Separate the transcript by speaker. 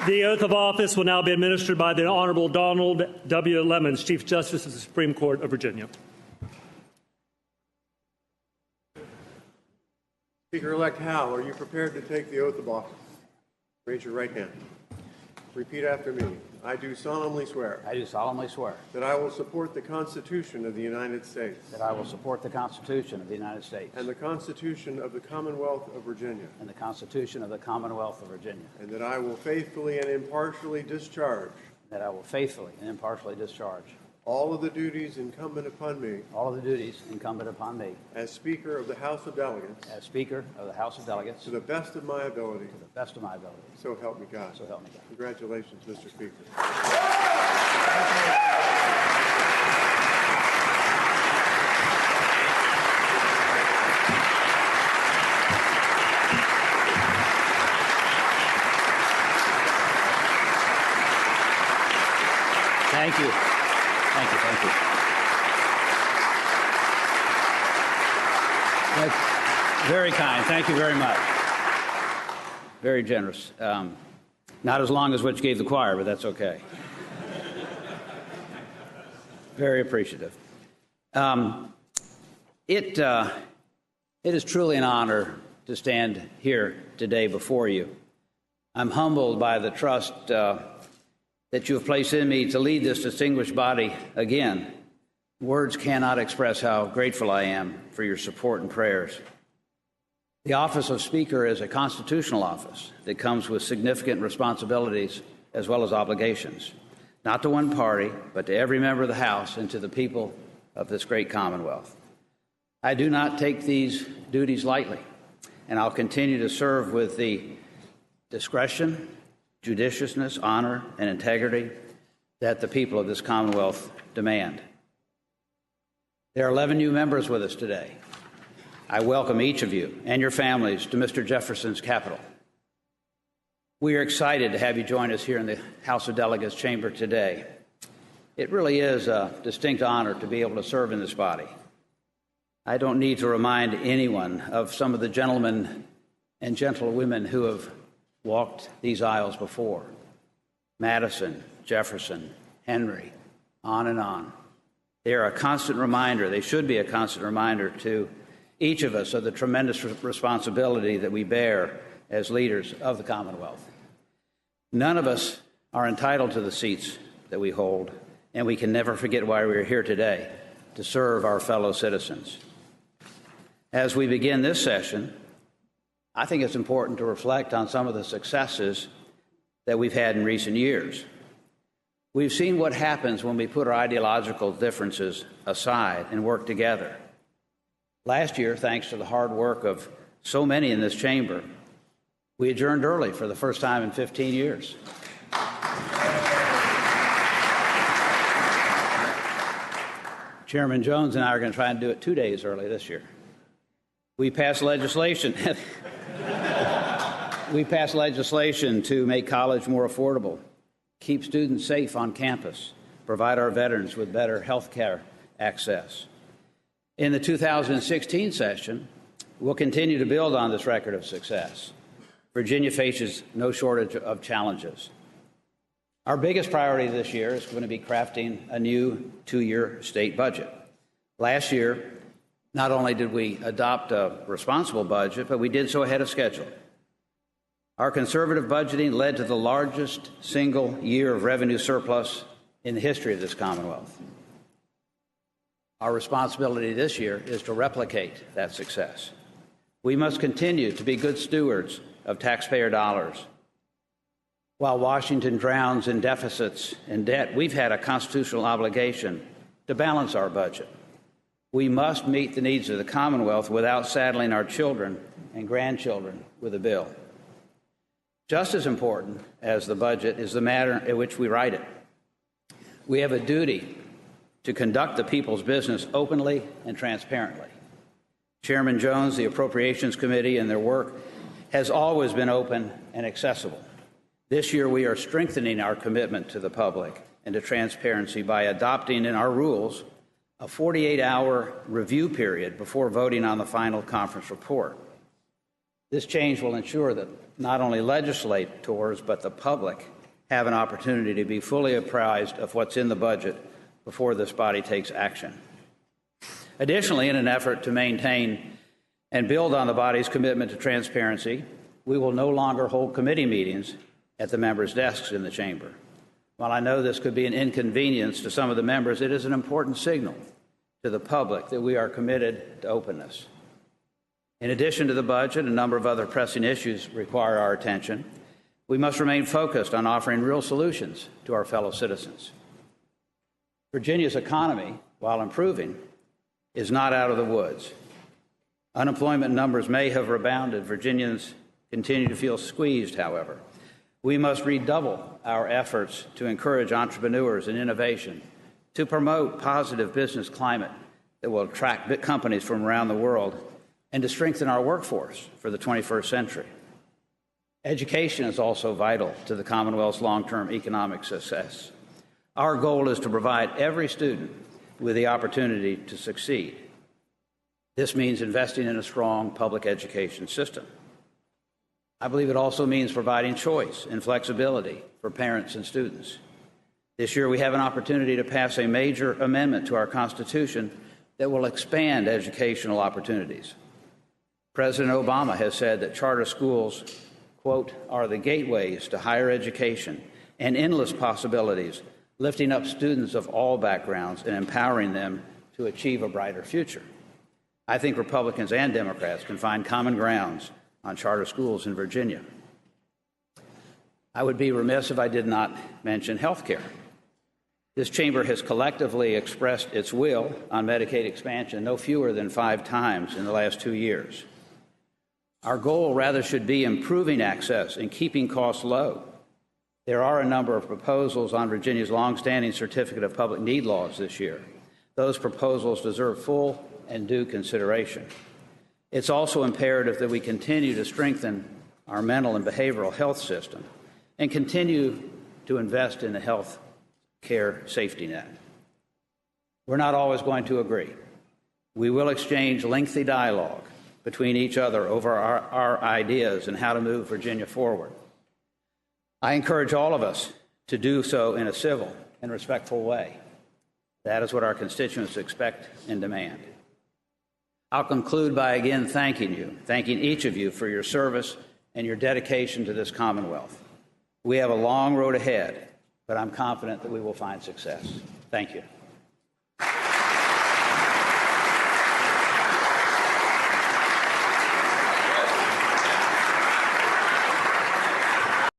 Speaker 1: The oath of office will now be administered by the Honorable Donald W. Lemons, Chief Justice of the Supreme Court of Virginia.
Speaker 2: Speaker-elect Howell, are you prepared to take the oath of office? Raise your right hand. Repeat after me. I do solemnly swear.
Speaker 3: I do solemnly swear.
Speaker 2: That I will support the Constitution of the United States.
Speaker 3: That I will support the Constitution of the United States.
Speaker 2: And the Constitution of the Commonwealth of Virginia.
Speaker 3: And the Constitution of the Commonwealth of Virginia.
Speaker 2: And that I will faithfully and impartially discharge.
Speaker 3: That I will faithfully and impartially discharge.
Speaker 2: All of the duties incumbent upon me.
Speaker 3: All of the duties incumbent upon me.
Speaker 2: As Speaker of the House of Delegates.
Speaker 3: As Speaker of the House of Delegates.
Speaker 2: To the best of my ability.
Speaker 3: To the best of my ability.
Speaker 2: So help me God.
Speaker 3: So help me God.
Speaker 2: Congratulations, Mr. Speaker.
Speaker 3: Thank you. Thank you. Thank you. That's very kind. Thank you very much. Very generous. Not as long as what you gave the choir, but that's okay. Very appreciative. It is truly an honor to stand here today before you. I'm humbled by the trust that you have placed in me to lead this distinguished body again. Words cannot express how grateful I am for your support and prayers. The office of Speaker is a constitutional office that comes with significant responsibilities as well as obligations, not to one party, but to every member of the House and to the people of this great Commonwealth. I do not take these duties lightly, and I'll continue to serve with the discretion, judiciousness, honor, and integrity that the people of this Commonwealth demand. There are 11 new members with us today. I welcome each of you and your families to Mr. Jefferson's Capitol. We are excited to have you join us here in the House of Delegates chamber today. It really is a distinct honor to be able to serve in this body. I don't need to remind anyone of some of the gentlemen and gentlewomen who have walked these aisles before. Madison, Jefferson, Henry, on and on. They are a constant reminder, they should be a constant reminder to each of us of the tremendous responsibility that we bear as leaders of the Commonwealth. None of us are entitled to the seats that we hold, and we can never forget why we are here today, to serve our fellow citizens. As we begin this session, I think it's important to reflect on some of the successes that we've had in recent years. We've seen what happens when we put our ideological differences aside and work together. Last year, thanks to the hard work of so many in this chamber, we adjourned early for the first time in 15 years. Chairman Jones and I are going to try and do it 2 days early this year. We passed legislation. We passed legislation to make college more affordable, keep students safe on campus, provide our veterans with better health care access. In the 2016 session, we'll continue to build on this record of success. Virginia faces no shortage of challenges. Our biggest priority this year is going to be crafting a new 2-year state budget. Last year, not only did we adopt a responsible budget, but we did so ahead of schedule. Our conservative budgeting led to the largest single year of revenue surplus in the history of this Commonwealth. Our responsibility this year is to replicate that success. We must continue to be good stewards of taxpayer dollars. While Washington drowns in deficits and debt, we've had a constitutional obligation to balance our budget. We must meet the needs of the Commonwealth without saddling our children and grandchildren with a bill. Just as important as the budget is the manner in which we write it. We have a duty to conduct the people's business openly and transparently. Chairman Jones, the Appropriations Committee, and their work has always been open and accessible. This year, we are strengthening our commitment to the public and to transparency by adopting in our rules a 48-hour review period before voting on the final conference report. This change will ensure that not only legislators but the public have an opportunity to be fully apprised of what's in the budget before this body takes action. Additionally, in an effort to maintain and build on the body's commitment to transparency, we will no longer hold committee meetings at the members' desks in the chamber. While I know this could be an inconvenience to some of the members, it is an important signal to the public that we are committed to openness. In addition to the budget, a number of other pressing issues require our attention. We must remain focused on offering real solutions to our fellow citizens. Virginia's economy, while improving, is not out of the woods. Unemployment numbers may have rebounded. Virginians continue to feel squeezed, however. We must redouble our efforts to encourage entrepreneurs and innovation, to promote positive business climate that will attract big companies from around the world, and to strengthen our workforce for the 21st century. Education is also vital to the Commonwealth's long-term economic success. Our goal is to provide every student with the opportunity to succeed. This means investing in a strong public education system. I believe it also means providing choice and flexibility for parents and students. This year, we have an opportunity to pass a major amendment to our Constitution that will expand educational opportunities. President Obama has said that charter schools, quote, are the gateways to higher education and endless possibilities, lifting up students of all backgrounds and empowering them to achieve a brighter future. I think Republicans and Democrats can find common grounds on charter schools in Virginia. I would be remiss if I did not mention health care. This chamber has collectively expressed its will on Medicaid expansion no fewer than 5 times in the last 2 years. Our goal rather should be improving access and keeping costs low. There are a number of proposals on Virginia's longstanding Certificate of Public Need laws this year. Those proposals deserve full and due consideration. It's also imperative that we continue to strengthen our mental and behavioral health system and continue to invest in the health care safety net. We're not always going to agree. We will exchange lengthy dialogue between each other over our ideas and how to move Virginia forward. I encourage all of us to do so in a civil and respectful way. That is what our constituents expect and demand. I'll conclude by again thanking each of you for your service and your dedication to this Commonwealth. We have a long road ahead, but I'm confident that we will find success. Thank you.